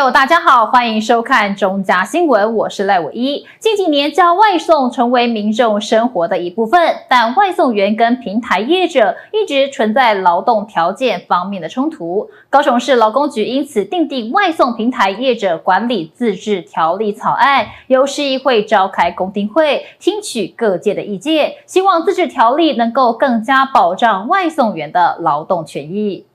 友，大家好，欢迎收看中嘉新闻，我是赖伟一。近几年，叫外送成为民众生活的一部分，但外送员跟平台业者一直存在劳动条件方面的冲突。高雄市劳工局因此订定外送平台业者管理自治条例草案，由市议会召开公听会，听取各界的意见，希望自治条例能够更加保障外送员的劳动权益。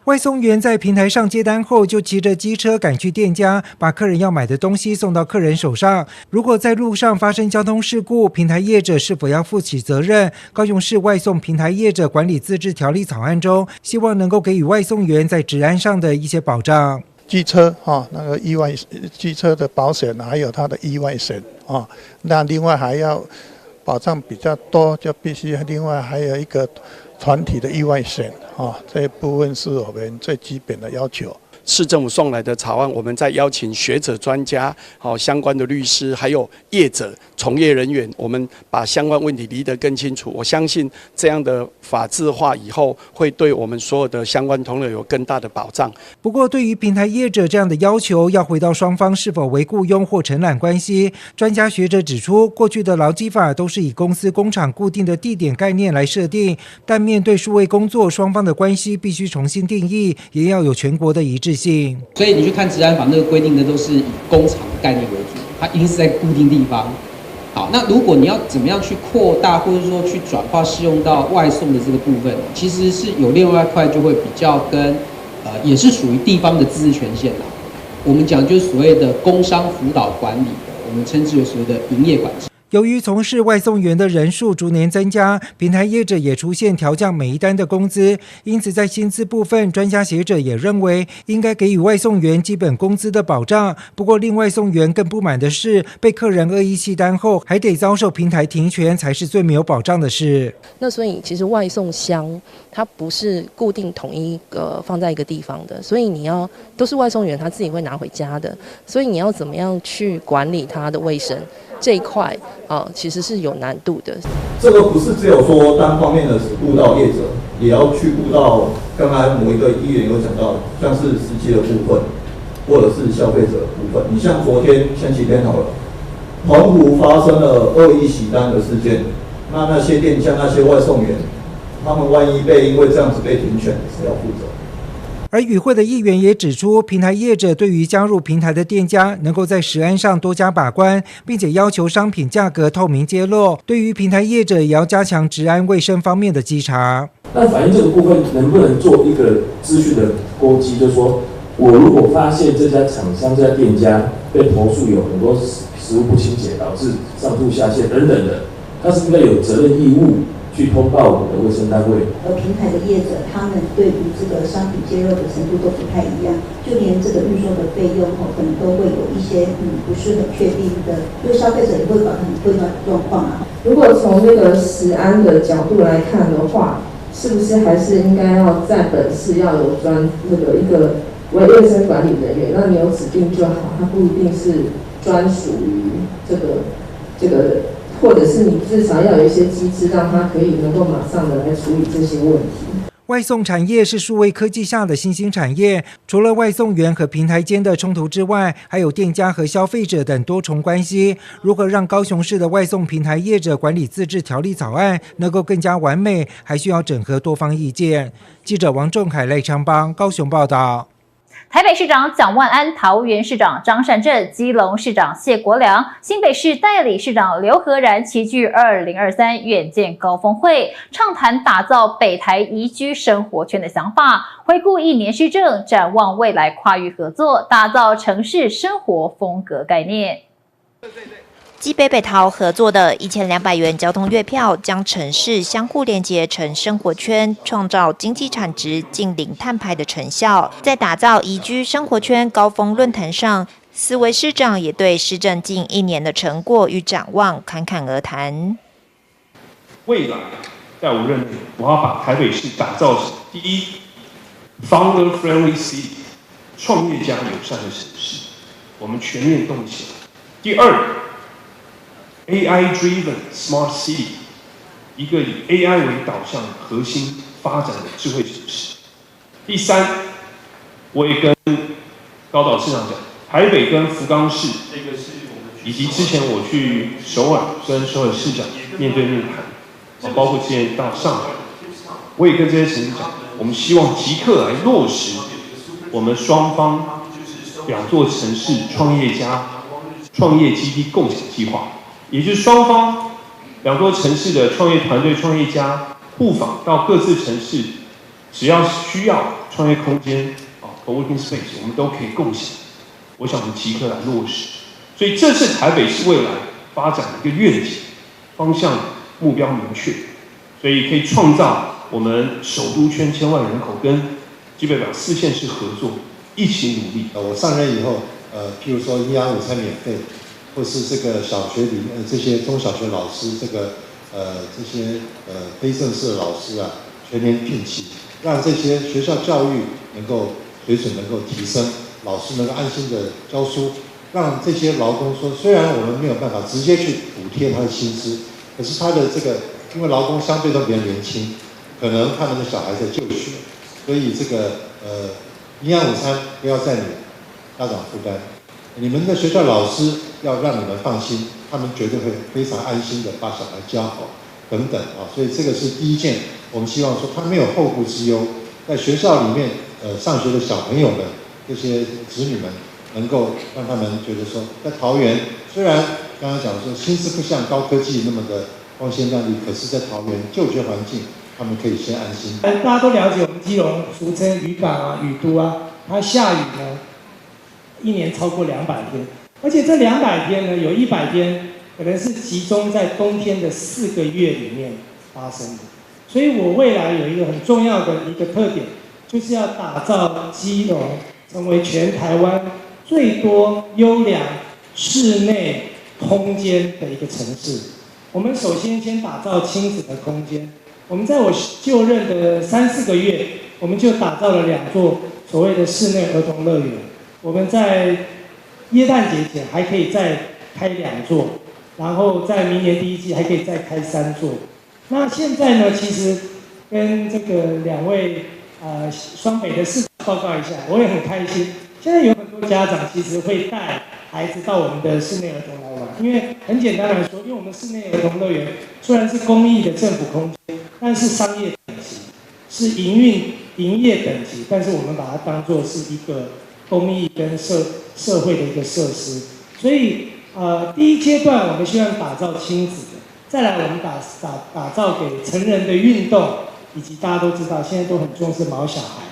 外送员在平台上接单后，就骑着机车赶去店家，把客人要买的东西送到客人手上。如果在路上发生交通事故，平台业者是否要负起责任？高雄市外送平台业者管理自治条例草案中，希望能够给予外送员在治安上的一些保障。机车那个意外机车的保险，还有它的意外险那另外还要保障比较多，就必须另外还有一个团体的意外险这一部分是我们最基本的要求。市政府送来的草案，我们再邀请学者、专家、相关的律师，还有业者、从业人员，我们把相关问题理得更清楚。我相信这样的法制化以后，会对我们所有的相关同仁有更大的保障。不过，对于平台业者这样的要求，要回到双方是否为雇佣或承揽关系，专家学者指出，过去的劳基法都是以公司工厂固定的地点概念来设定，但面对数位工作，双方的关系必须重新定义，也要有全国的一致性。所以你去看治安法，那个规定的都是以工厂的概念为主，它一定是在固定地方。好，那如果你要怎么样去扩大，或者说去转化适用到外送的这个部分，其实是有另外一块就会比较跟也是属于地方的自治权限啦。我们讲就是所谓的工商辅导管理的，我们称之为所谓的营业管制。由于从事外送员的人数逐年增加，平台业者也出现调降每一单的工资，因此在薪资部分，专家学者也认为应该给予外送员基本工资的保障。不过，令外送员更不满的是，被客人恶意弃单后，还得遭受平台停权，才是最没有保障的事。那所以其实外送箱它不是固定统一放在一个地方的，所以都是外送员他自己会拿回家的，所以你要怎么样去管理它的卫生？这一块其实是有难度的。这个不是只有说单方面的顾到业者，也要去顾到刚才某一个议员有讲到，像是司机的部分，或者是消费者的部分。你像前几天好了，澎湖发生了恶意洗单的事件，那些店家、那些外送员，他们万一因为这样子被停权，谁要负责？而与会的议员也指出，平台业者对于加入平台的店家，能够在食安上多加把关，并且要求商品价格透明揭露。对于平台业者，也要加强治安卫生方面的稽查。那反映这个部分能不能做一个资讯的勾稽，就是说我如果发现这家厂商、这家店家被投诉有很多食物不清洁，导致上吐下泻等等的，他是不是有责任义务去通报我们的卫生单位？平台的业者，他们对于这个商品揭露的程度都不太一样，就连这个运输的费用可能都会有一些不是很确定的，因为消费者也会搞得很混乱的状况如果从那个食安的角度来看的话，是不是还是应该要在本市要有一个卫生管理人员？那你有指定就好，它不一定是专属于这个。或者是你至少要有一些机制，让它可以能够马上的来处理这些问题。外送产业是数位科技下的新兴产业，除了外送员和平台间的冲突之外，还有店家和消费者等多重关系。如何让高雄市的外送平台业者管理自治条例草案能够更加完美，还需要整合多方意见。记者王仲凯、赖昌邦高雄报道。台北市长蒋万安、桃园市长张善政、基隆市长谢国良、新北市代理市长刘和然齐聚2023远见高峰会，畅谈打造北台宜居生活圈的想法，回顾1年施政，展望未来跨域合作，打造城市生活风格概念。继北北桃合作的1200元交通月票，将城市相互连结成生活圈，创造经济产值近零碳排的成效。在打造宜居生活圈高峰论坛上，4位市长也对施政近1年的成果与展望侃侃而谈。未来在我任内，我要把台北市打造成第一 ，founder friendly city， 创业家友善的城市，我们全面动起来。第二， AI-driven smart city， 一个以 AI 为导向核心发展的智慧城市。第三，我也跟高岛市长讲，台北跟福冈市，以及之前我去首尔跟首尔市长面对面谈，包括之前到上海，我也跟这些城市讲，我们希望即刻来落实我们双方两座城市创业家创业基地共享计划，也就是双方两座城市的创业团队、创业家互访到各自城市，只要需要创业空间，co-working space， 我们都可以共享。我想我们即刻来落实。所以这是台北市未来发展的一个愿景，方向目标明确，所以可以创造我们首都圈1000万人口跟基北港4县市合作，一起努力。我上任以后，譬如说营养午餐免费，或是这个小学里这些中小学老师，这些非正式的老师啊，全年聘请，让这些学校教育能够水准能够提升，老师能够安心的教书。让这些劳工说，虽然我们没有办法直接去补贴他的薪资，可是他的这个，因为劳工相对都比较年轻，可能他们的小孩在就学，所以这个营养午餐不要在你家长负担，你们的学校老师要让你们放心，他们绝对会非常安心的把小孩教好，等等啊，所以这个是第一件，我们希望说他没有后顾之忧，在学校里面上学的小朋友们，这些子女们。能够让他们觉得说，在桃园虽然刚刚讲说薪资不像高科技那么的光鲜亮丽，可是，在桃园就学环境，他们可以先安心。大家都了解我们基隆俗称渔港啊、渔都啊，它下雨呢，一年超过200天，而且这200天呢，有100天可能是集中在冬天的4个月里面发生的。所以我未来有一个很重要的一个特点，就是要打造基隆成为全台湾最多优良室内空间的一个城市。我们首先打造亲子的空间。我们在我就任的3、4个月，我们就打造了2座所谓的室内儿童乐园。我们在耶诞节前还可以再开2座，然后在明年第1季还可以再开3座。那现在呢，其实跟这个2位双北的市长报告一下，我也很开心。现在有很多家长其实会带孩子到我们的室内儿童来玩，因为很简单来说，因为我们室内儿童乐园虽然是公益的政府空间，但是商业等级，是营业等级，但是我们把它当作是一个公益跟社会的一个设施。所以第一阶段我们希望打造亲子的，再来我们打造给成人的运动，以及大家都知道现在都很重视毛小孩。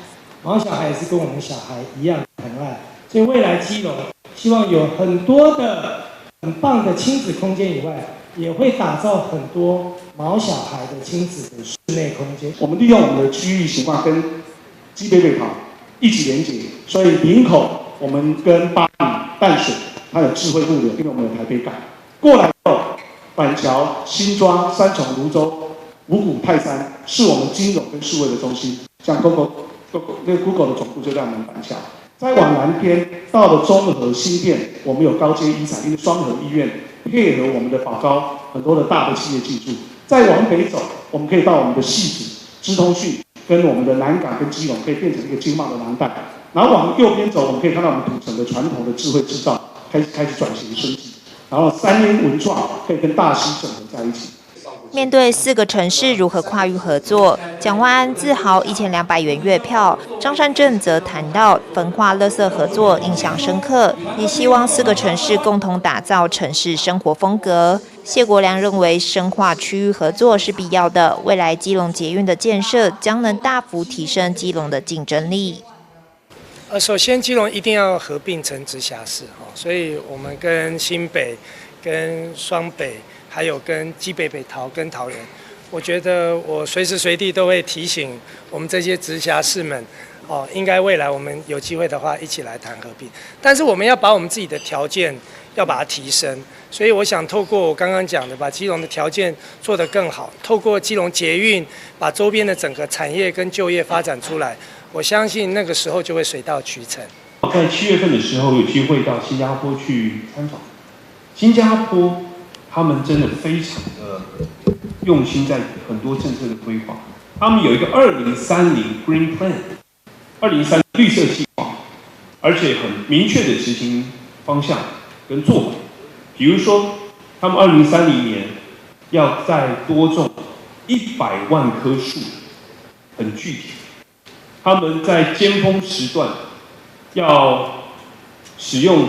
毛小孩也是跟我们小孩一样疼爱，所以未来基隆希望有很多的很棒的亲子空间以外，也会打造很多毛小孩的亲子的室内空间。我们利用我们的区域情况跟基北北桃一起连接，所以林口我们跟八里淡水它有智慧物流，因为我们有台北港过来后，板桥、新庄、三重、泸州、五股、泰山是我们金融跟数位的中心，像 Google 的总部就在我们板桥。再往南边到了中和新店，我们有高阶医产，因为双和医院配合我们的宝高很多的大的企业进驻。再往北走，我们可以到我们的汐止、资通讯跟我们的南港跟基隆，可以变成一个经贸的蓝带。然后往右边走，我们可以看到我们土城的传统的智慧制造开始转型升级。然后三英文创可以跟大溪整合在一起。面对4个城市如何跨域合作，蒋万安自豪1200元月票，张善政则谈到焚化垃圾合作印象深刻，也希望4个城市共同打造城市生活风格。谢国良认为深化区域合作是必要的，未来基隆捷运的建设将能大幅提升基隆的竞争力。首先基隆一定要合并成直辖市，所以我们跟新北、跟双北。还有跟基北北桃跟桃园，我觉得我随时随地都会提醒我们这些直辖市们，应该未来我们有机会的话一起来谈合并。但是我们要把我们自己的条件要把它提升，所以我想透过我刚刚讲的，把基隆的条件做得更好，透过基隆捷运把周边的整个产业跟就业发展出来，我相信那个时候就会水到渠成。在7月份的时候有机会到新加坡去参访，新加坡。他们真的非常的用心在很多政策的规划，他们有一个2030 Green Plan， 2030绿色计划而且很明确的执行方向跟做法。比如说，他们2030年要再多种100万棵树，很具体。他们在尖峰时段要使用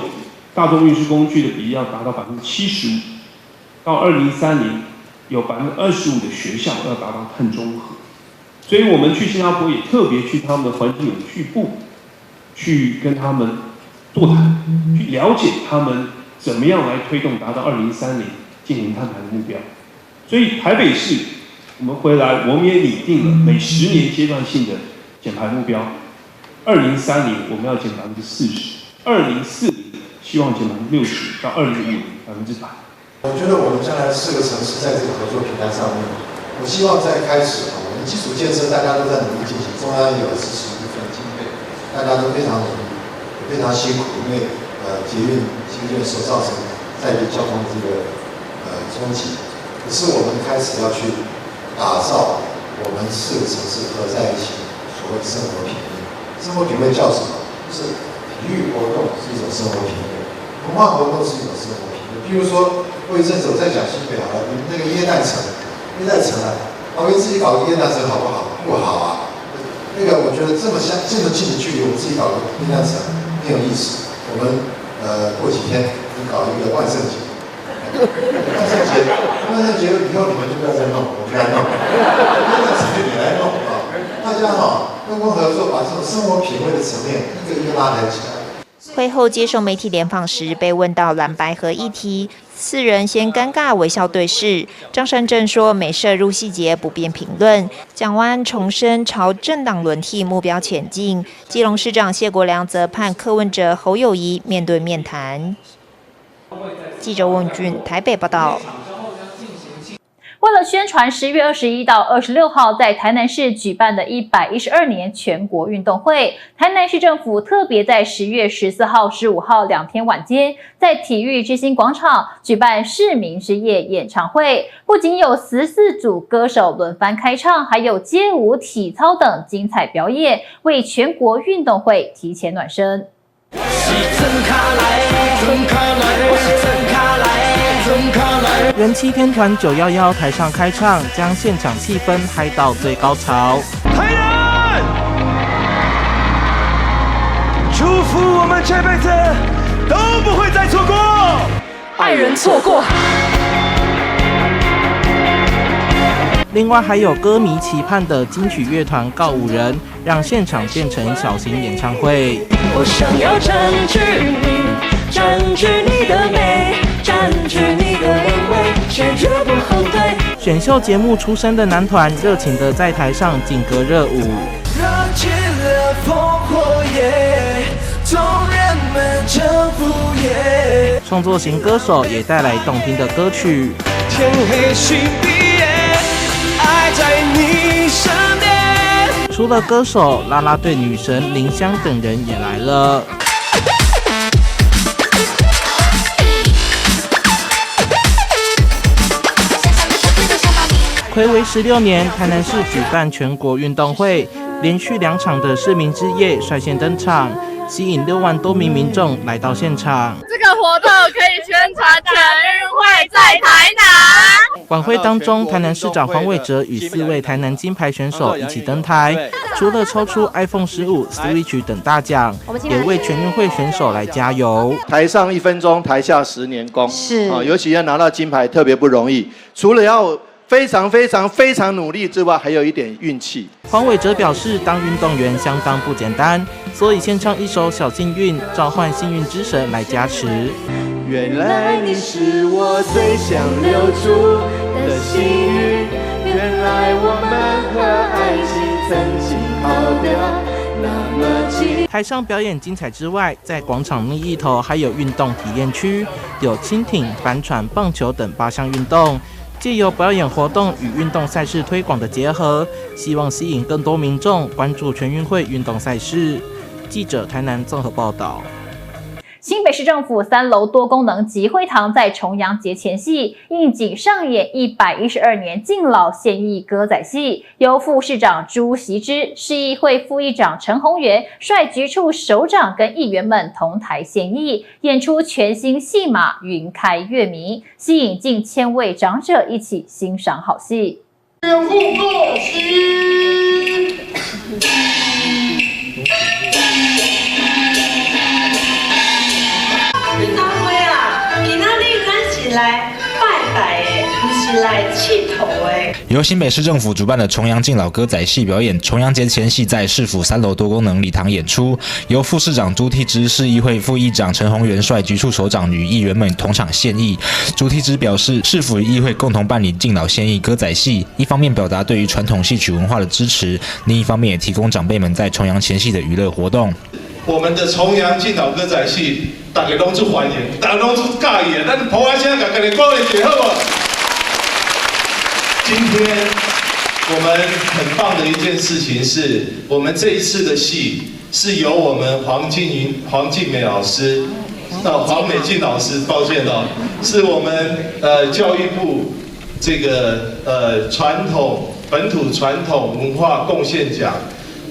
大众运输工具的比例要达到75%，到2030有25%的学校要达到碳中和。所以我们去新加坡也特别去他们的环境永续部，去跟他们座谈，去了解他们怎么样来推动达到2030净零碳排的目标。所以台北市我们回来，我们也拟定了每10年阶段性的减排目标。2030我们要减40%，2040希望减60%，到2050100%。我觉得我们将来4个城市在这个合作平台上面，我希望在开始我们基础建设大家都在努力进行，中央有支持一部分经费，大家都非常努力，也非常辛苦，因为捷运新建所造成在地交通这个冲击。可是我们开始要去打造我们4个城市合在一起所谓生活品味。生活品味叫什么？就是体育活动是一种生活品味，文化活动是一种生活品味。比如说，过一阵子我在讲新北好了，你们那个耶诞城啊，我们自己搞个耶诞城好不好？不好啊。那个我觉得这么近的距离，我们自己搞个耶诞城没有意思。我们过几天你搞一个万圣节，万圣节以后你们就不要再弄，我不要弄，耶诞城就你来弄啊。大家分工合作，把这种生活品味的层面一个一个拉抬起来。会后接受媒体联访时，被问到蓝白合议题，4人先尴尬微笑对视。张善政说没涉入细节，不便评论。蒋万安重申朝政党轮替目标前进。基隆市长谢国良则盼柯文哲、侯友宜面对面谈。记者翁俊台北报道。为了宣传10月21到26号在台南市举办的112年全国运动会，台南市政府特别在10月14号、15号2天晚间，在体育之星广场举办市民之夜演唱会，不仅有14组歌手轮番开唱，还有街舞、体操等精彩表演，为全国运动会提前暖身。人气天团911台上开唱，将现场气氛嗨到最高潮。台南，祝福我们这辈子都不会再错过，爱人错过。另外还有歌迷期盼的金曲乐团告五人，让现场变成小型演唱会。我想要占据你，占据你的美，占据你的灵魂，却绝不后退。选秀节目出身的男团热情地在台上劲歌热舞，燃尽了烽火焰，纵人们征服也。创作型歌手也带来动听的歌曲。天黑请闭眼，爱在你身边。除了歌手，啦啦队女神林香等人也来了。睽违16年，台南市举办全国运动会，连续2场的市民之夜率先登场，吸引6万多名民众来到现场。这个活动可以宣传全运会在台南。晚会当中，台南市长黄伟哲与4位台南金牌选手一起登台，除了抽出 iPhone 15、Switch 等大奖，也为全运会选手来加油。台上1分钟，台下10年功，是尤其要拿到金牌特别不容易，除了要非常努力之外，还有一点运气。黄伟哲表示，当运动员相当不简单，所以先唱一首《小幸运》，召唤幸运之神来加持。原来你是我最想留住的幸运，原来我们和爱情曾经跑掉那么近。台上表演精彩之外，在广场另一头还有运动体验区，有轻艇、帆船、棒球等8项运动。借由表演活动与运动赛事推广的结合，希望吸引更多民众关注全运会运动赛事。记者台南综合报道。新北市政府3楼多功能集会堂在重阳节前夕应景上演112年敬老献艺歌仔戏，由副市长朱习之、市议会副议长陈宏源率局处首长跟议员们同台献艺，演出全新戏码《云开月明》，吸引近1000位长者一起欣赏好戏。来拜拜的，不是来佚佗的。由新北市政府主办的重阳敬老歌仔戏表演，重阳节前夕在市府3楼多功能礼堂演出，由副市长朱悌之、市议会副议长陈宏源率局处首长与议员们同场献艺。朱悌之表示，市府与议会共同办理敬老献艺歌仔戏，一方面表达对于传统戏曲文化的支持，另一方面也提供长辈们在重阳前夕的娱乐活动。我们的重阳敬老歌仔戏，大家拢出欢迎，大家拢出介意啊！咱普安声甲大家鼓励一下好不好？今天我们很棒的一件事情是，我们这一次的戏是由我们黄静美老师，黄美静老师，抱歉哦，是我们教育部这个本土传统文化贡献奖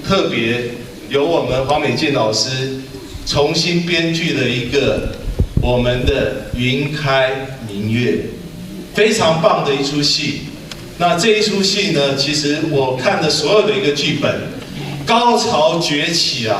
特别。由我们黄美静老师重新编剧的一个我们的《云开明月》，非常棒的一出戏。那这一出戏呢，其实我看的所有的一个剧本，高潮崛起啊！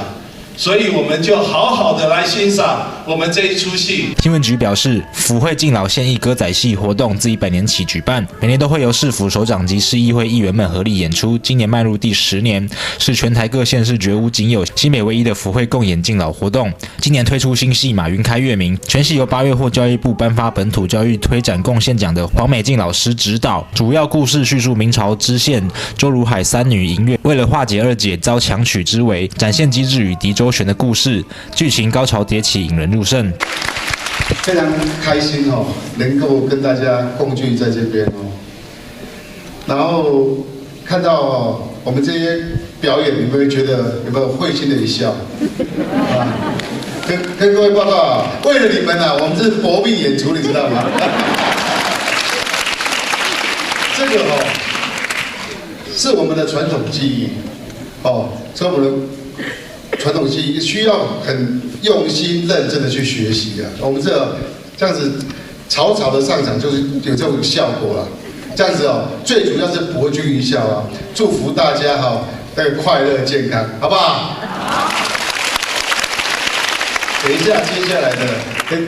所以我们就好好的来欣赏我们这一出戏。新闻局表示，府会敬老献艺歌仔戏活动自100年起举办，每年都会由市府首长及市议会议员们合力演出。今年迈入第10年，是全台各县市绝无仅有、新北唯一的府会共演敬老活动。今年推出新戏码《云开月明》，全戏由8月获教育部颁发本土教育推展贡献奖的黄美静老师指导，主要故事叙述明朝知县周如海3女迎月，为了化解2姐遭强娶之围，展现机智与敌周旋的故事，剧情高潮迭起，引人入胜。非常开心哦，能够跟大家共聚在这边哦。然后看到我们这些表演，你们会觉得有没有会心的一笑？啊，跟各位报告啊，为了你们啊，我们是搏命演出，你知道吗？这个哦，是我们的传统技艺哦，所以我们的传统技艺需要很用心认真的去学习啊。我们这样子草草的上场就是有这种效果了。这样子哦，最主要是博君一笑啊，祝福大家哈，快乐健康，好不好？好。等一下，接下来的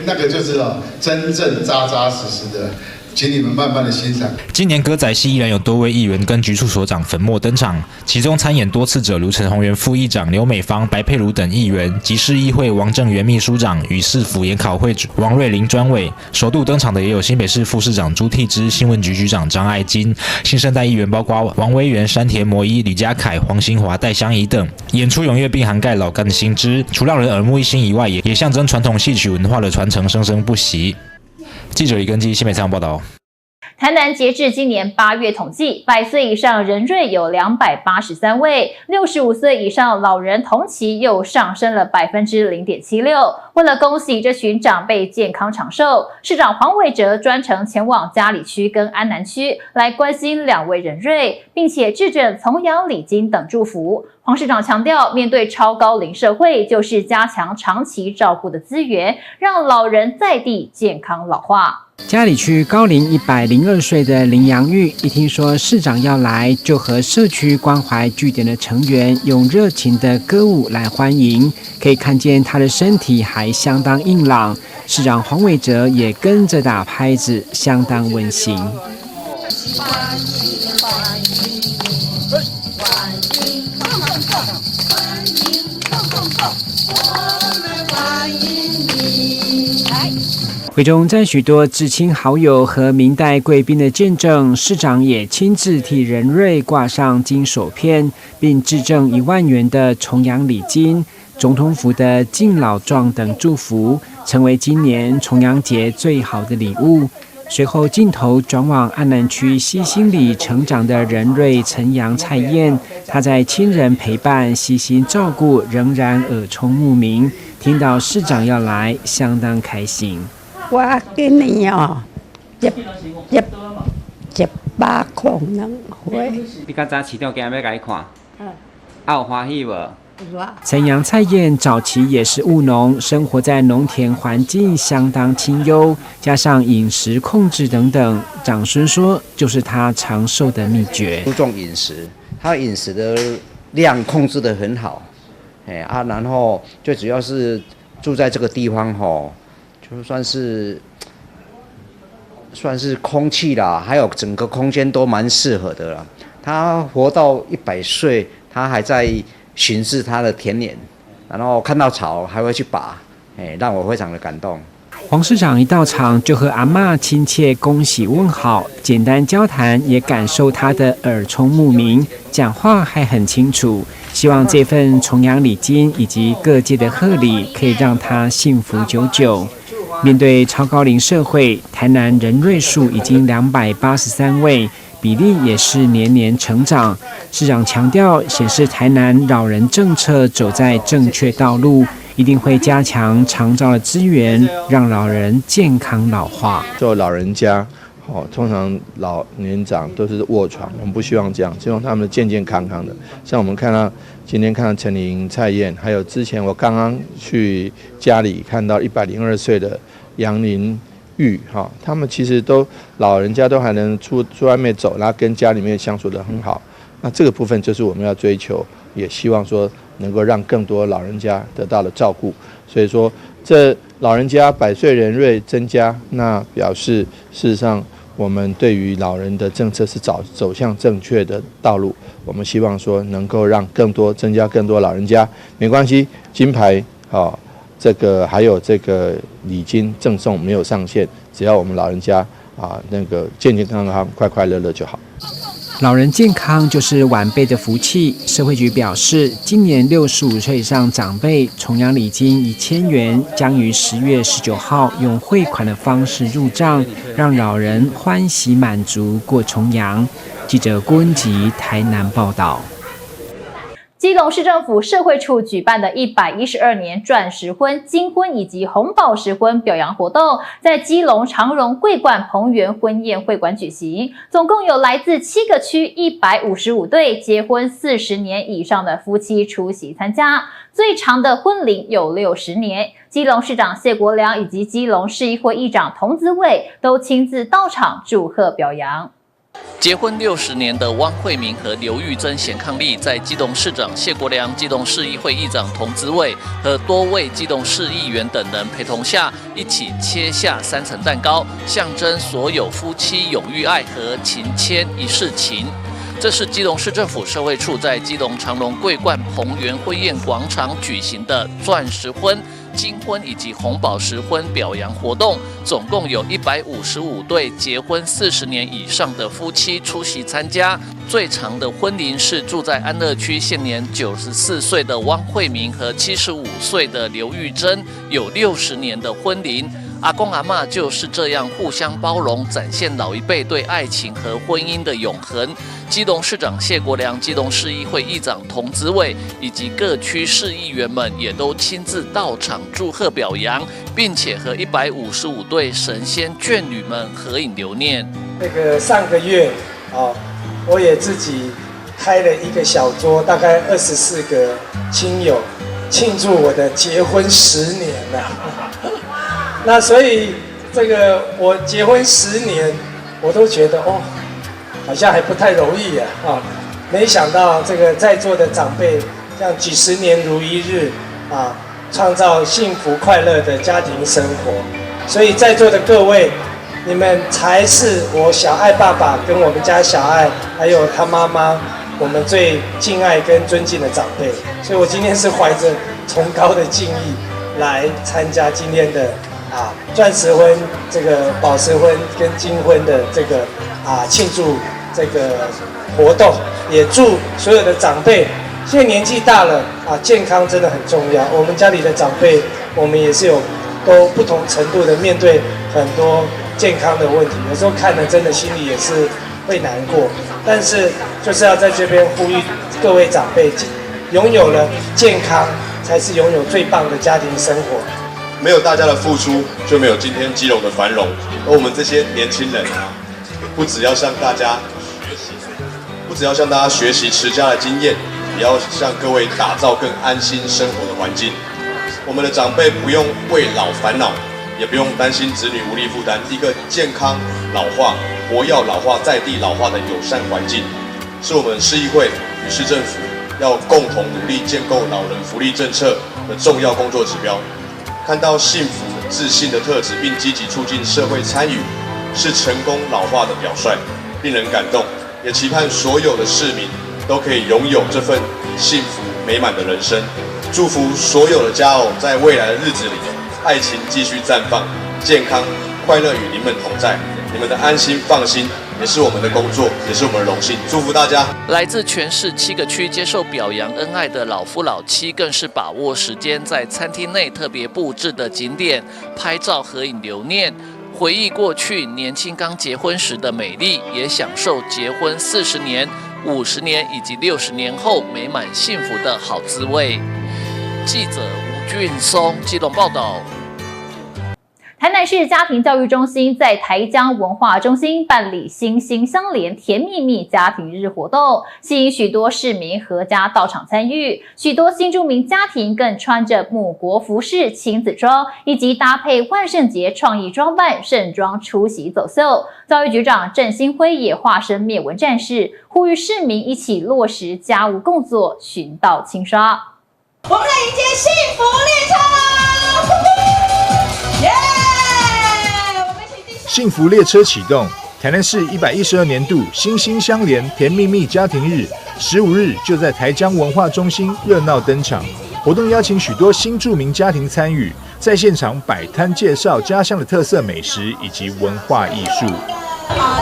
那个就是哦，真正扎扎实实的。请你们慢慢的欣赏。今年歌仔戏依然有多位议员跟局处所长粉墨登场，其中参演多次者如陈宏源副议长、刘美芳、白佩如等议员，及市议会王正元秘书长与市府研考会王瑞玲专委。首度登场的也有新北市副市长朱悌之、新闻局局长张爱金，新生代议员包括王威元、山田摩一、吕家凯、黄兴华、戴香怡等。演出踊跃并涵盖老干的新知，除让人耳目一新以外，也象征传统戏曲文化的传承生生不息。记者李根基新北采访报道。台南截至今年8月统计，100岁以上人瑞有283位，65岁以上老人同期又上升了0.76%。为了恭喜这群长辈健康长寿，市长黄伟哲专程前往佳里区跟安南区来关心2位人瑞，并且致赠从养礼金等祝福。黄市长强调，面对超高龄社会，就是加强长期照顾的资源，让老人在地健康老化。佳里区高龄102岁的林阳玉，一听说市长要来，就和社区关怀据点的成员用热情的歌舞来欢迎。可以看见他的身体还相当硬朗，市长黄伟哲也跟着打拍子，相当温馨。会中在许多至亲好友和明代贵宾的见证，市长也亲自替人瑞挂上金手片，并致赠1万元的重阳礼金、总统府的敬老状等祝福，成为今年重阳节最好的礼物。随后镜头转往安南区西兴里成长的仁瑞陈阳蔡燕，她在亲人陪伴、悉心照顾，仍然耳聪目明。听到市长要来，相当开心。我今年100空2岁。你较早市长今日要来看，有欢喜无？陈阳蔡燕早期也是务农，生活在农田环境相当清幽，加上饮食控制等等，长孙说就是他长寿的秘诀。注重饮食，他饮食的量控制得很好，然后最主要是住在这个地方就算是空气啦，还有整个空间都蛮适合的啦。他活到100岁，他还在巡视他的田野，然后看到草还会去拔，让我非常的感动。黄市长一到场就和阿嬷亲切恭喜问好，简单交谈也感受他的耳聪目明，讲话还很清楚。希望这份重阳礼金以及各界的贺礼可以让他幸福久久。面对超高龄社会，台南人瑞数已经283位。比例也是年年成长。市长强调，显示台南老人政策走在正确道路，一定会加强长照的资源，让老人健康老化。做老人家，通常老年长都是卧床，我们不希望这样，希望他们健健康康的。像我们今天看到陈玲、蔡燕，还有之前我刚刚去家里看到102岁的杨林玉他们其实都老人家都还能出外面走，然后跟家里面相处得很好。那这个部分就是我们要追求，也希望说能够让更多老人家得到了照顾。所以说，这老人家100岁人瑞增加，那表示事实上我们对于老人的政策是走向正确的道路。我们希望说能够让增加更多老人家，没关系，金牌这个还有这个礼金赠送没有上限，只要我们老人家那个健健康康、快快乐乐就好。老人健康就是晚辈的福气。社会局表示，今年65岁以上长辈重阳礼金1000元，将于10月19号用汇款的方式入账，让老人欢喜满足过重阳。记者郭恩吉台南报道。基隆市政府社会处举办的112年钻石婚、金婚以及红宝石婚表扬活动，在基隆长荣桂冠彭园婚宴会馆举行，总共有来自7个区155对结婚40年以上的夫妻出席参加，最长的婚龄有60年。基隆市长谢国良以及基隆市议会议长童子伟都亲自到场祝贺表扬。结婚60年的汪慧明和刘玉珍显伉俪，在基隆市长谢国良、基隆市议会议长童子伟和多位基隆市议员等人陪同下，一起切下3层蛋糕，象征所有夫妻永浴爱和情牵一世情。这是基隆市政府社会处在基隆长荣桂冠彭园婚宴广场举行的钻石婚、金婚以及红宝石婚表扬活动，总共有155对结婚40年以上的夫妻出席参加。最长的婚龄是住在安乐区现年94岁的汪慧明和75岁的刘玉珍，有60年的婚龄。阿公阿嬷就是这样互相包容，展现老一辈对爱情和婚姻的永恒。基隆市长谢国良、基隆市议会议长童子伟以及各区市议员们也都亲自到场祝贺表扬，并且和155对神仙眷侣们合影留念。上个月我也自己开了一个小桌，大概24个亲友庆祝我的结婚10年了。那所以我结婚10年，我都觉得好像还不太容易没想到在座的长辈这样几十年如一日创造幸福快乐的家庭生活。所以在座的各位，你们才是我小爱爸爸跟我们家小爱还有他妈妈我们最敬爱跟尊敬的长辈。所以我今天是怀着崇高的敬意来参加今天的钻石婚、宝石婚跟金婚的庆祝活动，也祝所有的长辈，现在年纪大了健康真的很重要。我们家里的长辈，我们也是都不同程度的面对很多健康的问题，有时候看了真的心里也是会难过。但是就是要在这边呼吁各位长辈，拥有了健康，才是拥有最棒的家庭生活。没有大家的付出，就没有今天基隆的繁荣。而我们这些年轻人啊，不只要向大家学习持家的经验，也要向各位打造更安心生活的环境。我们的长辈不用为老烦恼，也不用担心子女无力负担。一个健康老化、活跃老化、在地老化的友善环境，是我们市议会与市政府要共同努力建构老人福利政策的重要工作指标。看到幸福、自信的特质，并积极促进社会参与，是成功老化的表率，令人感动。也期盼所有的市民都可以拥有这份幸福美满的人生。祝福所有的家偶在未来的日子里，爱情继续绽放，健康快乐与您们同在。你们的安心放心，也是我们的工作，也是我们的荣幸。祝福大家！来自全市7个区接受表扬恩爱的老夫老妻，更是把握时间，在餐厅内特别布置的景点拍照合影留念，回忆过去年轻刚结婚时的美丽，也享受结婚40年、50年以及60年后美满幸福的好滋味。记者吴俊松基隆报道。台南市家庭教育中心在台江文化中心办理心心相连甜蜜蜜家庭日活动，吸引许多市民合家到场参与。许多新住民家庭更穿着母国服饰、亲子装，以及搭配万圣节创意装扮盛装出席走秀。教育局长郑兴辉也化身灭蚊战士，呼吁市民一起落实家务工作，寻道清刷。我们来迎接幸福列车！耶！幸福列车启动，台南市112年度心心相连甜蜜蜜家庭日，15日就在台江文化中心热闹登场。活动邀请许多新住民家庭参与，在现场摆摊介绍家乡的特色美食以及文化艺术。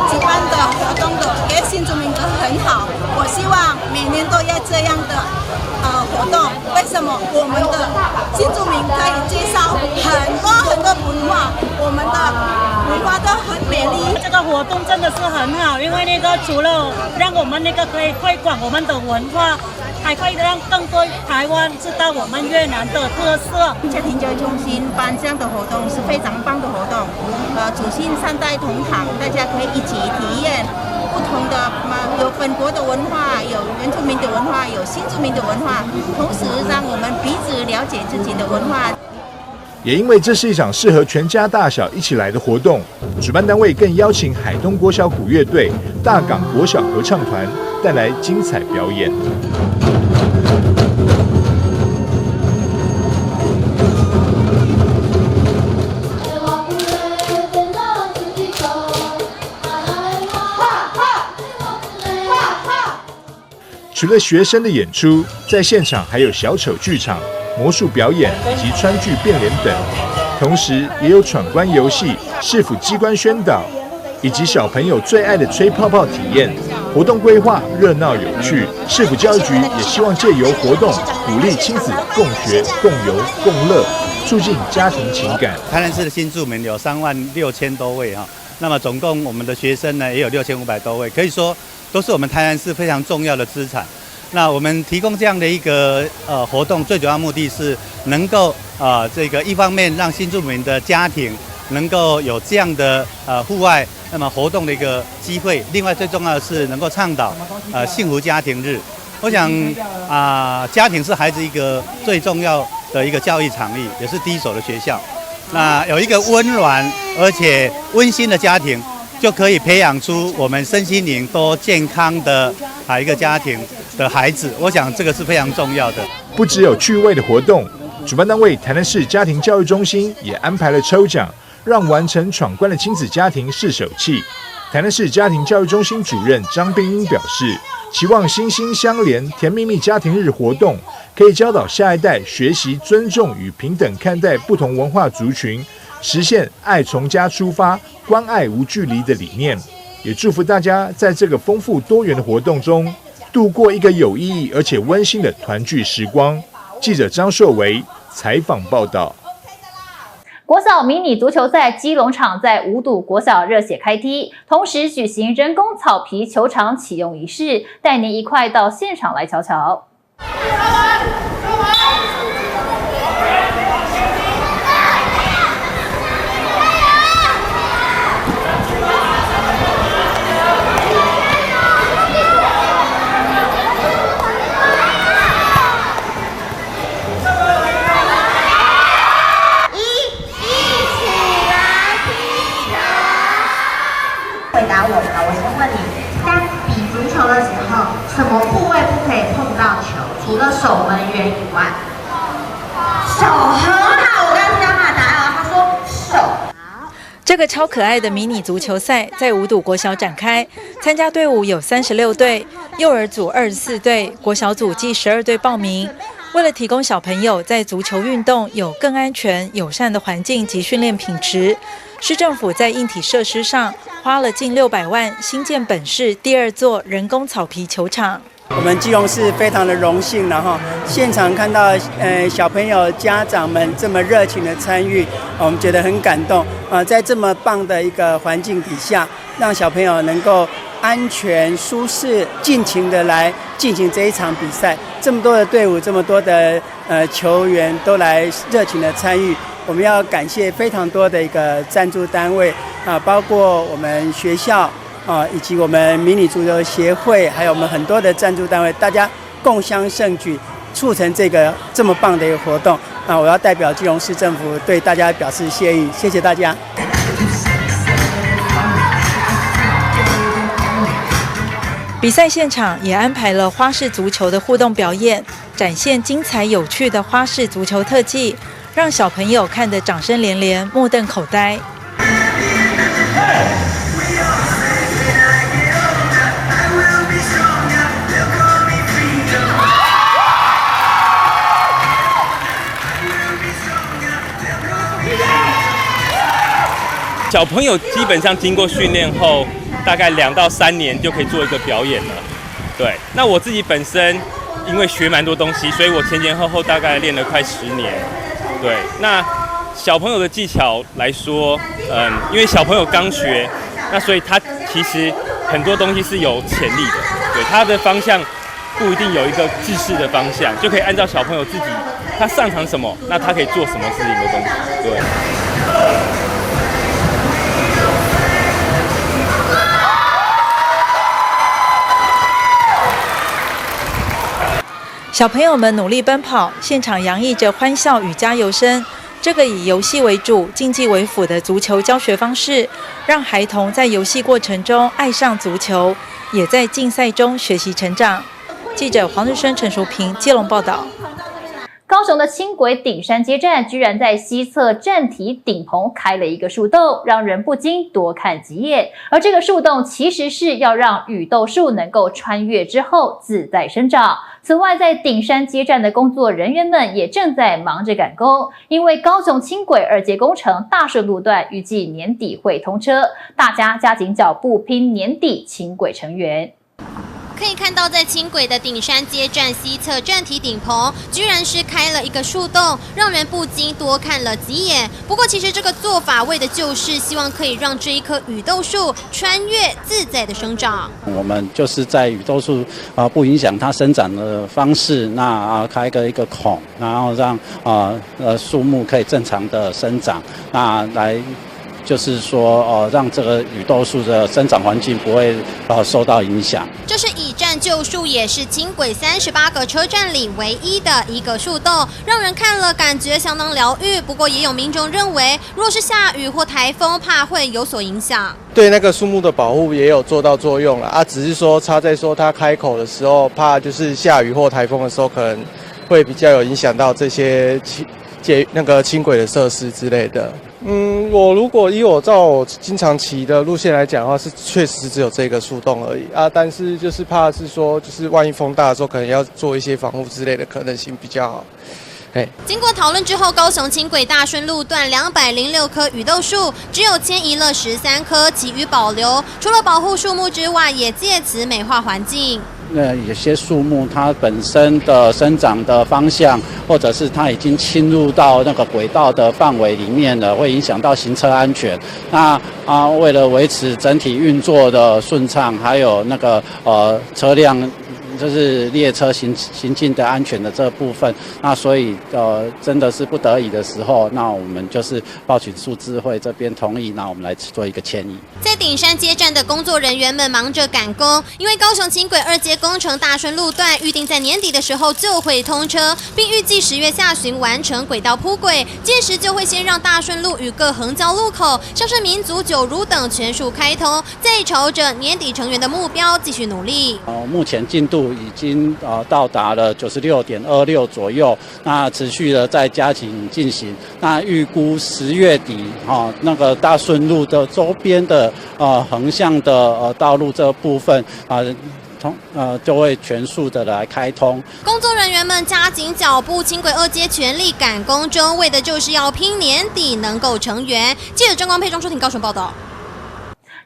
举办的活动的给新住民都很好，我希望每年都要这样的活动。为什么？我们的新住民可以介绍很多文化，我们的文化都很美丽。这个活动真的是很好，因为除了让我们可以推广我们的文化，还可以让更多台湾知道我们越南的特色。家庭教育中心办这样的活动是非常棒的活动，祖先3代同堂，大家可以一起体验不同的有本国的文化，有原住民的文化，有新住民的文化，同时让我们彼此了解自己的文化。也因为这是一场适合全家大小一起来的活动，主办单位更邀请海东国小古乐队、大港国小合唱团带来精彩表演。除了学生的演出，在现场还有小丑剧场、魔术表演以及川剧变脸等，同时也有闯关游戏、市府机关宣导，以及小朋友最爱的吹泡泡体验。活动规划热闹有趣，市府教育局也希望借由活动鼓励亲子共学、共游、共乐，促进家庭情感。台南市的新住民有36000多位哈，那么总共我们的学生呢也有6500多位，可以说都是我们台南市非常重要的资产。那我们提供这样的一个活动，最主要目的是能够这个一方面让新住民的家庭能够有这样的户外那么活动的一个机会，另外最重要的是能够倡导幸福家庭日。我想家庭是孩子一个最重要的一个教育场域，也是第一手的学校。那有一个温暖而且温馨的家庭，就可以培养出我们身心灵都健康的一个家庭的孩子，我想这个是非常重要的。不只有趣味的活动，主办单位台南市家庭教育中心也安排了抽奖，让完成闯关的亲子家庭试手气。台南市家庭教育中心主任张冰英表示，期望心心相连甜蜜蜜家庭日活动可以教导下一代学习尊重与平等看待不同文化族群，实现爱从家出发、关爱无距离的理念。也祝福大家在这个丰富多元的活动中，度过一个有意义而且温馨的团聚时光。记者张硕维采访报道。国小迷你足球赛基隆场在五堵国小热血开踢，同时举行人工草皮球场启用仪式，带您一块到现场来瞧瞧。回答我吧，我先问你，在比足球的时候，什么部位不可以碰到球？除了守门员以外，手很好，我刚听到他的答案，他说手。这个超可爱的迷你足球赛在五堵国小展开，参加队伍有36队，幼儿组24队，国小组计12队报名。为了提供小朋友在足球运动有更安全、友善的环境及训练品质，市政府在硬体设施上花了近600万，新建本市第2座人工草皮球场。我们基隆市非常的荣幸，然后现场看到小朋友家长们这么热情的参与，我们觉得很感动在这么棒的一个环境底下，让小朋友能够安全、舒适、尽情的来进行这一场比赛。这么多的队伍，这么多的球员都来热情的参与，我们要感谢非常多的一个赞助单位包括我们学校以及我们迷你足球协会，还有我们很多的赞助单位，大家共襄盛举，促成这么棒的一个活动我要代表基隆市政府对大家表示谢意，谢谢大家。比赛现场也安排了花式足球的互动表演，展现精彩有趣的花式足球特技，让小朋友看得掌声连连，目瞪口呆。小朋友基本上经过训练后，大概2到3年就可以做一个表演了。对，那我自己本身因为学蛮多东西，所以我前后大概练了快10年。对，那小朋友的技巧来说，因为小朋友刚学，那所以他其实很多东西是有潜力的。对，他的方向不一定有一个制式的方向，就可以按照小朋友自己他擅长什么，那他可以做什么事情的东西。对。小朋友们努力奔跑，现场洋溢着欢笑与加油声。这个以游戏为主、竞技为辅的足球教学方式，让孩童在游戏过程中爱上足球，也在竞赛中学习成长。记者黄日升、陈淑平基隆报道。高雄的轻轨顶山街站居然在西侧站体顶棚开了一个树洞，让人不禁多看几眼。而这个树洞其实是要让雨豆树能够穿越之后自在生长。此外，在顶山街站的工作人员们也正在忙着赶工，因为高雄轻轨2阶工程大顺路段预计年底会通车，大家加紧脚步拼年底轻轨成员。可以看到，在轻轨的顶山街站西侧站体顶棚，居然是开了一个树洞，让人不禁多看了几眼。不过，其实这个做法为的就是希望可以让这一棵雨豆树穿越自在的生长。我们就是在雨豆树不影响它生长的方式，那开一个孔，然后让树木可以正常的生长，那来。就是说，让这个雨豆树的生长环境不会受到影响。这是以站就树，也是轻轨38个车站里唯一的一个树洞，让人看了感觉相当疗愈。不过也有民众认为，若是下雨或台风，怕会有所影响。对那个树木的保护也有做到作用了只是说差在说它开口的时候，怕就是下雨或台风的时候，可能会比较有影响到这些那个轻轨的设施之类的。我如果以我照我经常骑的路线来讲的话，是确实只有这个树洞而已但是就是怕是说，就是万一风大的时候，可能要做一些防护之类的可能性比较好。经过讨论之后，高雄轻轨大顺路段206棵雨豆树，只有迁移了13棵，其余保留。除了保护树木之外，也借此美化环境。有些树木它本身的生长的方向，或者是它已经侵入到那个轨道的范围里面了，会影响到行车安全。那为了维持整体运作的顺畅，还有那个车辆就是列车行进的安全的这部分，那所以真的是不得已的时候，那我们就是报请数资会这边同意，那我们来做一个迁移。在顶山街站的工作人员们忙着赶工，因为高雄轻轨2阶工程大顺路段预定在年底的时候就会通车，并预计10月下旬完成轨道铺轨，届时就会先让大顺路与各横交路口，像是民族九如等全数开通，再朝着年底成员的目标继续努力。目前进度已经到达了96.26左右，那持续的在加紧进行。那预估10月底那个大顺路的周边的横向的道路这部分就会全数的来开通。工作人员们加紧脚步，轻轨2阶全力赶工中，为的就是要拼年底能够成员。记者郑光佩、钟淑婷高雄报道。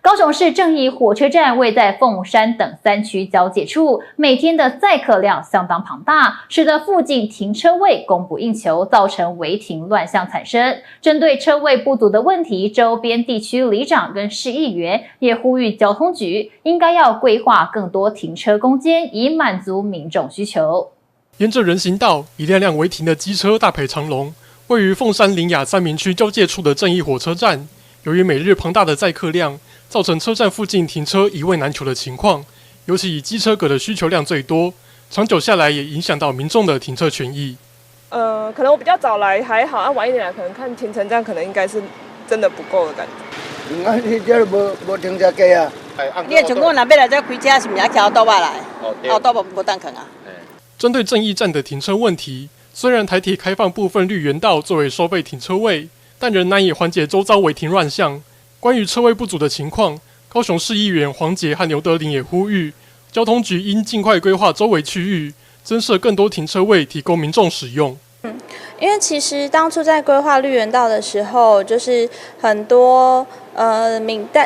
高雄市正义火车站位在凤山等3区交界处，每天的载客量相当庞大，使得附近停车位供不应求，造成违停乱象产生。针对车位不足的问题，周边地区里长跟市议员也呼吁交通局应该要规划更多停车空间，以满足民众需求。沿着人行道，一辆辆违停的机车大排长龙。位于凤山林雅三民区交界处的正义火车站，由于每日庞大的载客量，造成车站附近停车一位难求的情况，尤其以机车格的需求量最多，长久下来也影响到民众的停车权益。可能我比较早来还好，晚一点来可能看停成这样，可能应该是真的不够的感觉。你这无停车格啊？你像我若要来这开车，是毋是要骑倒巴来？倒巴无当肯啊。针对正义站的停车问题，虽然台铁开放部分绿园道作为收费停车位，但仍难以缓解周遭违停乱象。关于车位不足的情况，高雄市议员黄捷和刘德霖也呼吁，交通局应尽快规划周围区域，增设更多停车位，提供民众使用。因为其实当初在规划绿园道的时候，就是很多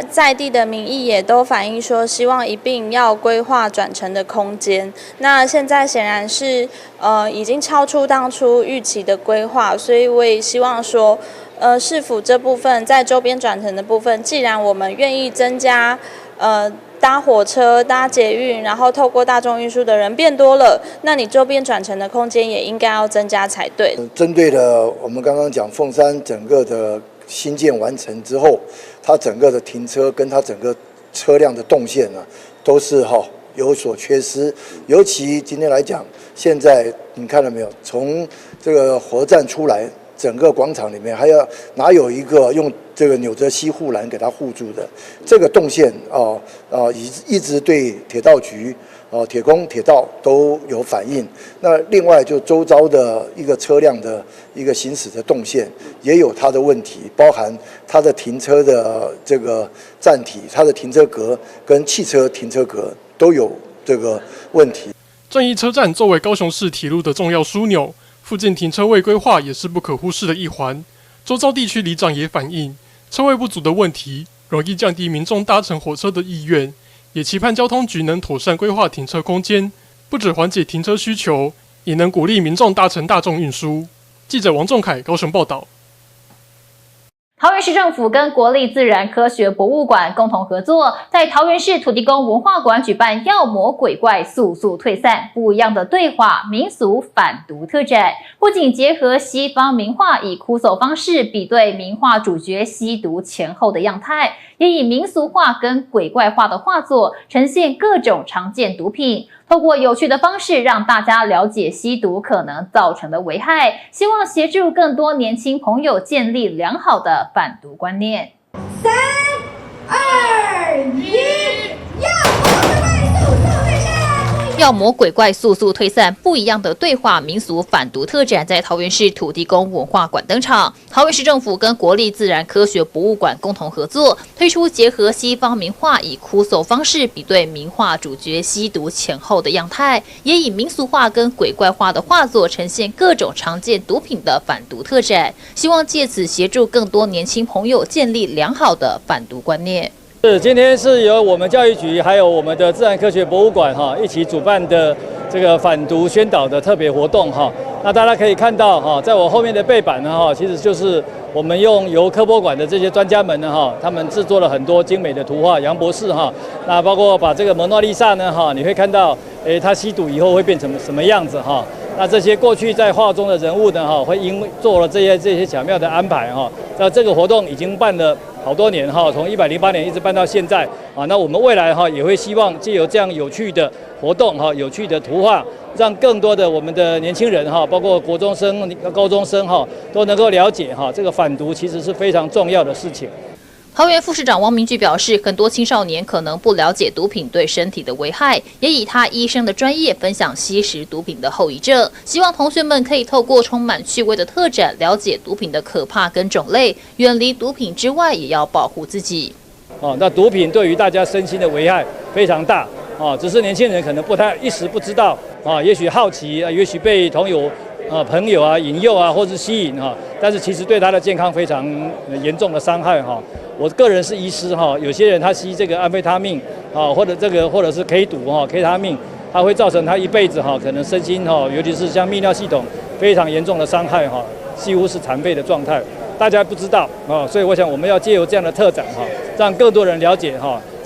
在地的民意也都反映说，希望一并要规划转乘的空间。那现在显然是已经超出当初预期的规划，所以我也希望说。市府这部分在周边转乘的部分，既然我们愿意增加搭火车、搭捷运，然后透过大众运输的人变多了，那你周边转乘的空间也应该要增加才对。针对了我们刚刚讲凤山整个的新建完成之后，它整个的停车跟它整个车辆的动线呢，都是有所缺失。尤其今天来讲，现在你看到没有？从这个火车站出来。整个广场里面哪有一个用这个纽泽西护栏给它护住的？这个动线一直对铁道局、铁工、铁道都有反映。那另外就周遭的一个车辆的一个行驶的动线也有它的问题，包含它的停车的这个站体、它的停车格跟汽车停车格都有这个问题。正义车站作为高雄市铁路的重要枢纽。附近停车位规划也是不可忽视的一环，周遭地区里长也反映，车位不足的问题容易降低民众搭乘火车的意愿，也期盼交通局能妥善规划停车空间，不只缓解停车需求，也能鼓励民众搭乘大众运输。记者王仲凯高雄报道。桃园市政府跟国立自然科学博物馆共同合作，在桃园市土地公文化馆举办妖魔鬼怪速速退散不一样的对话民俗反毒特展，不仅结合西方名画，以哭诉方式比对名画主角吸毒前后的样态，也以民俗画跟鬼怪画的画作呈现各种常见毒品，透过有趣的方式让大家了解吸毒可能造成的危害，希望协助更多年轻朋友建立良好的反毒观念。3、2、1，妖魔鬼怪速速退散不一样的对话民俗反毒特展在桃园市土地公文化馆登场。桃园市政府跟国立自然科学博物馆共同合作，推出结合西方名画以哭诉方式比对名画主角吸毒前后的样态，也以民俗画跟鬼怪画的画作呈现各种常见毒品的反毒特展，希望借此协助更多年轻朋友建立良好的反毒观念。今天是由我们教育局还有我们的自然科学博物馆一起主办的这个反毒宣导的特别活动那大家可以看到在我后面的背板呢其实就是我们由科博馆的这些专家们呢他们制作了很多精美的图画，杨博士那包括把这个蒙娜丽莎呢你会看到他吸毒以后会变成什么样子那这些过去在画中的人物呢会因为做了这些巧妙的安排那这个活动已经办了好多年从108年一直办到现在那我们未来也会希望藉由这样有趣的活动有趣的图画，让更多的我们的年轻人包括国中生、高中生都能够了解这个反毒其实是非常重要的事情。桃园副市长汪明炬表示，很多青少年可能不了解毒品对身体的危害，也以他医生的专业分享吸食毒品的后遗症，希望同学们可以透过充满趣味的特展，了解毒品的可怕跟种类，远离毒品之外，也要保护自己。那毒品对于大家身心的危害非常大只是年轻人可能一时不知道也许好奇也许被朋友引诱或是吸引但是其实对他的健康非常严重的伤害我个人是医师有些人他吸这个安非他命或者是 K 毒K 他命，它会造成他一辈子可能身心尤其是像泌尿系统非常严重的伤害几乎是残废的状态。大家不知道所以我想我们要借由这样的特展让更多人了解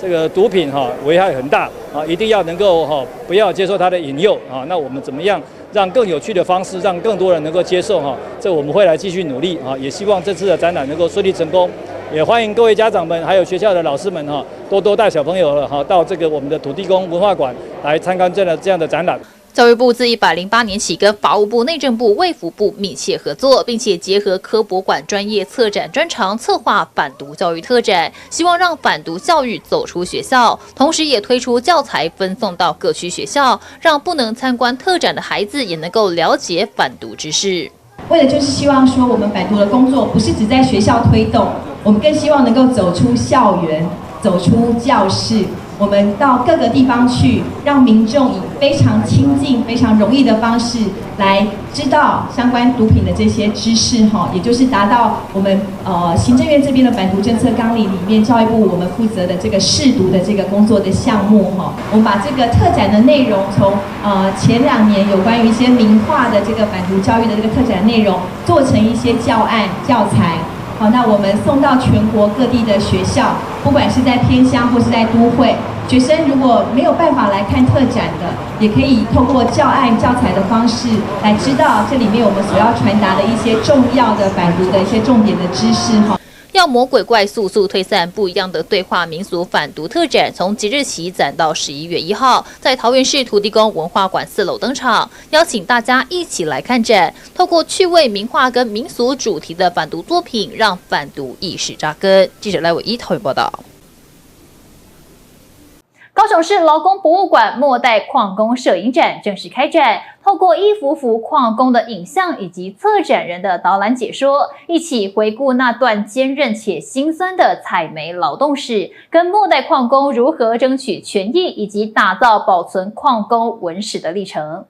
这个毒品危害很大一定要能够不要接受它的引诱那我们怎么样让更有趣的方式让更多人能够接受这我们会来继续努力也希望这次的展览能够顺利成功，也欢迎各位家长们还有学校的老师们多多带小朋友到这个我们的土地公文化馆来参观这样的展览。教育部自108年起跟法务部、内政部、卫福部密切合作，并且结合科博馆专业策展专长，策划反毒教育特展，希望让反毒教育走出学校，同时也推出教材分送到各区学校，让不能参观特展的孩子也能够了解反毒知识。为的就是希望说，我们反毒的工作不是只在学校推动，我们更希望能够走出校园，走出教室。我们到各个地方去，让民众以非常亲近、非常容易的方式来知道相关毒品的这些知识也就是达到我们行政院这边的反毒政策纲领里面，教育部我们负责的这个试毒的这个工作的项目我们把这个特展的内容从前2年有关于一些名化的这个反毒教育的这个特展内容，做成一些教案教材。那我们送到全国各地的学校，不管是在偏乡或是在都会，学生如果没有办法来看特展的，也可以透过教案教材的方式来知道这里面我们所要传达的一些重要的反毒的一些重点的知识要魔鬼怪速速退散，不一样的对话民俗反毒特展，从即日起展到11月1号，在桃园市土地公文化馆4楼登场，邀请大家一起来看展，透过趣味名画跟民俗主题的反毒作品，让反毒意识扎根。记者赖伟一桃园报道。高雄市劳工博物馆末代矿工摄影展正式开展，透过一幅幅矿工的影像以及策展人的导览解说，一起回顾那段坚韧且辛酸的采煤劳动史，跟末代矿工如何争取权益，以及打造保存矿工文史的历程。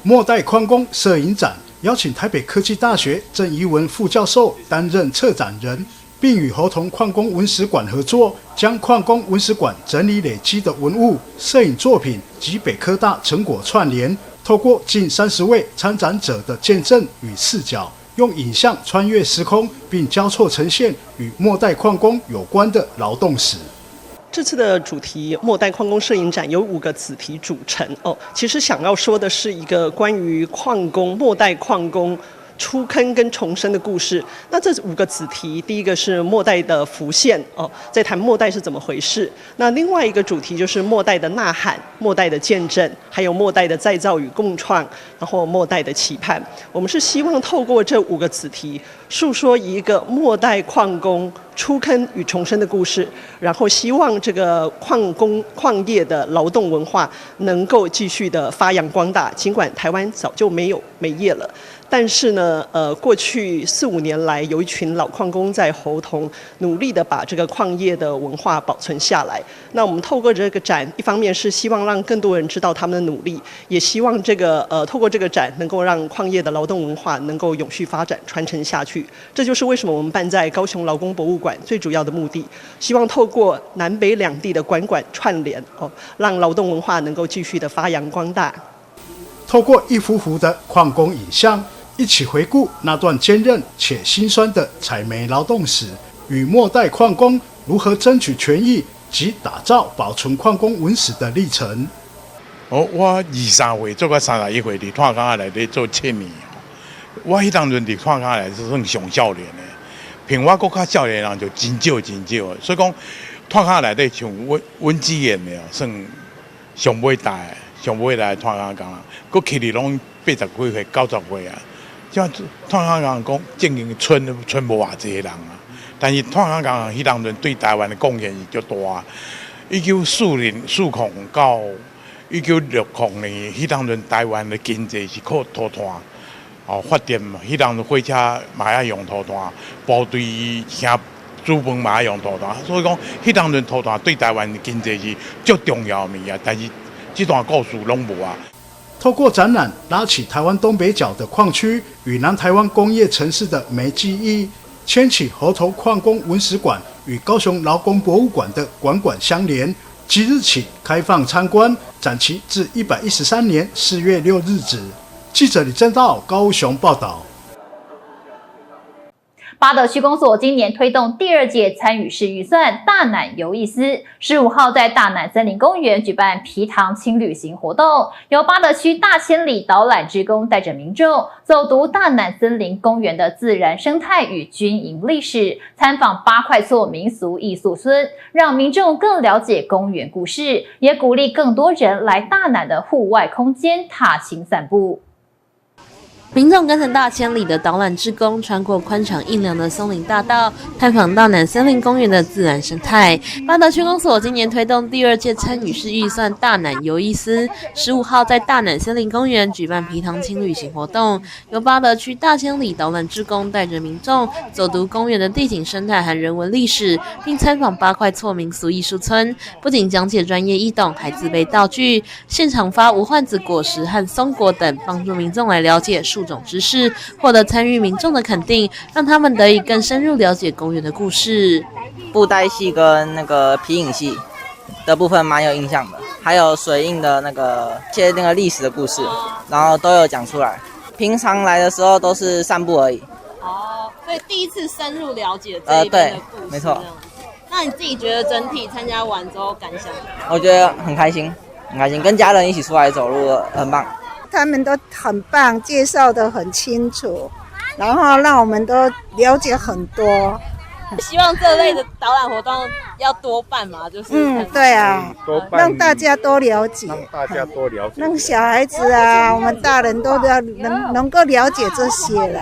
末代矿工摄影展邀请台北科技大学郑怡文副教授担任策展人，并与合同矿工文史馆合作，将矿工文史馆整理累积的文物、摄影作品及北科大成果串联，透过近30位参展者的见证与视角，用影像穿越时空，并交错呈现与末代矿工有关的劳动史。这次的主题末代矿工摄影展由5个子题组成其实想要说的是一个关于矿工末代矿工出坑跟重生的故事。那这5个子题，第一个是末代的浮现在谈末代是怎么回事。那另外一个主题就是末代的呐喊、末代的见证，还有末代的再造与共创，然后末代的期盼。我们是希望透过这5个子题，述说一个末代矿工出坑与重生的故事，然后希望这个矿业的劳动文化能够继续的发扬光大。尽管台湾早就没有煤业了，但是呢，过去4、5年来，有一群老矿工在猴硐努力的把这个矿业的文化保存下来。那我们透过这个展，一方面是希望让更多人知道他们的努力，也希望这个透过这个展能够让矿业的劳动文化能够永续发展、传承下去。这就是为什么我们办在高雄劳工博物馆馆最主要的目的，希望透过南北两地的馆串联让劳动文化能够继续的发扬光大。透过一幅幅的矿工影像，一起回顾那段坚韧且辛酸的采煤劳动史，与末代矿工如何争取权益及打造保存矿工文史的历程。我23岁做到31岁，伫炭坑内底做7年。我迄当阵伫炭坑内是算上少年的，凭我较少年人就真少，所以讲炭坑内底像阮姊演的算上尾大的炭坑工人，佮去哩拢80几岁、90岁啊。像炭坑工人讲正经村无偌济人啊，但是炭坑工人迄当阵对台湾的贡献是足大。1940到1960年，迄当阵台湾的经济是靠土炭发展嘛，迄当阵火车嘛要用土炭，部队乡煮饭嘛要用土炭，所以讲迄当阵土炭对台湾的经济是足重要的物啊。但是这段故事拢无啊。透过展览，拉起台湾东北角的矿区与南台湾工业城市的煤记忆，牵起猴头矿工文史馆与高雄劳工博物馆的馆相连。即日起开放参观，展期至113年4月6日止。记者李正道高雄报道。八德区公所今年推动第2届参与式预算大南游意思，15号在大南森林公园举办皮塘轻旅行活动，由八德区大千里导览志工带着民众走读大南森林公园的自然生态与军营历史，参访8块厝民俗艺术村，让民众更了解公园故事，也鼓励更多人来大南的户外空间踏青散步。民众跟着大千里的导览志工，穿过宽敞硬凉的松林大道，探访大南森林公园的自然生态。八德区公所今年推动第2届参与式预算大南游意思，15号在大南森林公园举办皮塘轻旅行活动，由八德区大千里导览志工带着民众走读公园的地景生态和人文历史，并参访8块厝民俗艺术村，不仅讲解专业易懂，还自备道具，现场发无患子果实和松果等，帮助民众来了解树种知识，获得参与民众的肯定，让他们得以更深入了解公园的故事。布袋戏跟那个皮影戏的部分蛮有印象的，还有水印的那个历史的故事，然后都有讲出来。平常来的时候都是散步而已。所以第一次深入了解这一边的故事。没错。那你自己觉得整体参加完之后感想？我觉得很开心，跟家人一起出来走路很棒。他们都很棒，介绍得很清楚，然后让我们都了解很多。希望这类的导览活动要多办嘛，就是对啊，让大家多了解，让小孩子啊，我们大人都能够了解这些了。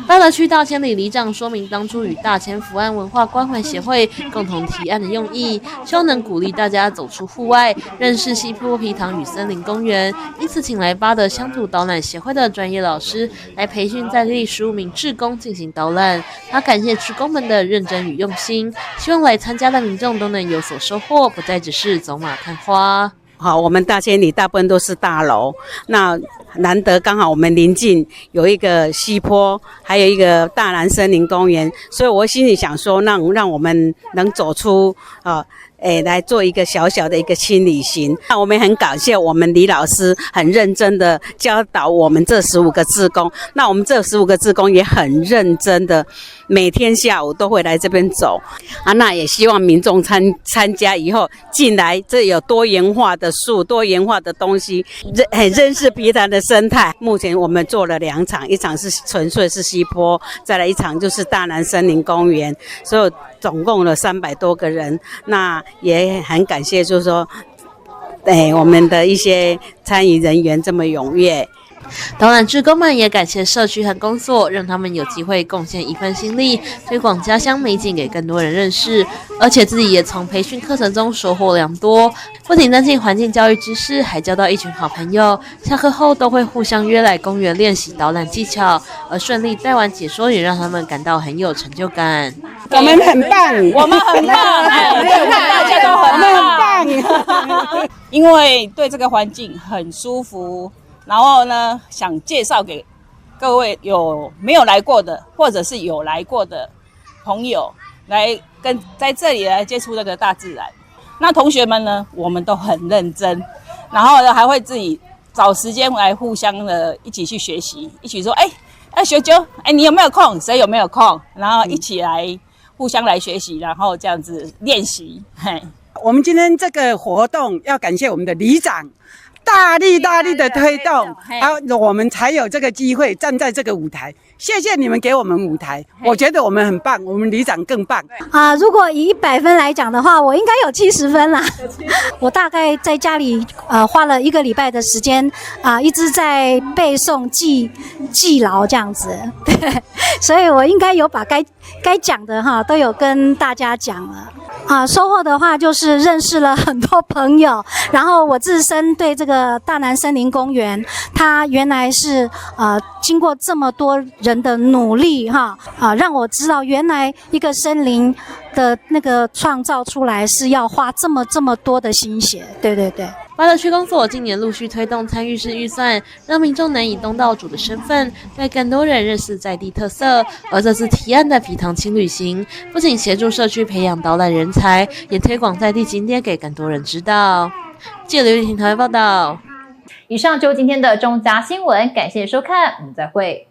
八德区大千里里长说明，当初与大千福安文化关怀协会共同提案的用意，希望能鼓励大家走出户外，认识西坡皮塘与森林公园，因此请来八德乡土导览协会的专业老师来培训在地15名志工进行导览。他感谢志工们的认真与用心，希望来参加的民众都能有所收获，不再只是走马看花。好，我们大千里大部分都是大楼，那难得刚好我们邻近有一个西坡，还有一个大南森林公园，所以我心里想说，让我们能走出来做一个小小的一个轻旅行。那我们很感谢我们李老师很认真的教导我们这15个志工，那我们这15个志工也很认真的每天下午都会来这边走啊。那也希望民众参加以后进来，这有多元化的树，多元化的东西，认识皮塘的生态。目前我们做了2场，一场是纯粹是西坡，再来一场就是大南森林公园，所以总共了300多个人。那也很感谢，就是说，我们的一些参与人员这么踊跃。导览志工们也感谢社区和公所，让他们有机会贡献一份心力，推广家乡美景给更多人认识，而且自己也从培训课程中收获良多，不仅增进环境教育知识，还交到一群好朋友，下课后都会互相约来公园练习导览技巧，而顺利带完解说也让他们感到很有成就感。我们很棒，我们很棒，大家都很棒，因为对这个环境很舒服。然后呢，想介绍给各位有没有来过的，或者是有来过的朋友，来跟在这里来接触这个大自然。那同学们呢，我们都很认真，然后呢还会自己找时间来互相的一起去学习，一起说，学究，你有没有空？谁有没有空？然后一起来互相来学习，然后这样子练习。我们今天这个活动要感谢我们的里长。大力的推动，我们才有这个机会站在这个舞台。谢谢你们给我们舞台，我觉得我们很棒，我们里长更棒如果以100分来讲的话，我应该有70分啦。我大概在家里花了1个礼拜的时间一直在背诵记牢这样子，对，所以我应该有把该讲的都有跟大家讲了。收获的话就是认识了很多朋友，然后我自身对这个大南森林公园，它原来是经过这么多人的努力让我知道原来一个森林的那个创造出来是要花这么多的心血，对。八德区公所今年陆续推动参与式预算，让民众能以东道主的身份，带更多人认识在地特色。而这次提案的皮塘轻旅行，不仅协助社区培养导览人才，也推广在地景点给更多人知道。记者刘玉婷台报道。以上就是今天的中嘉新闻，感谢收看，我们再会。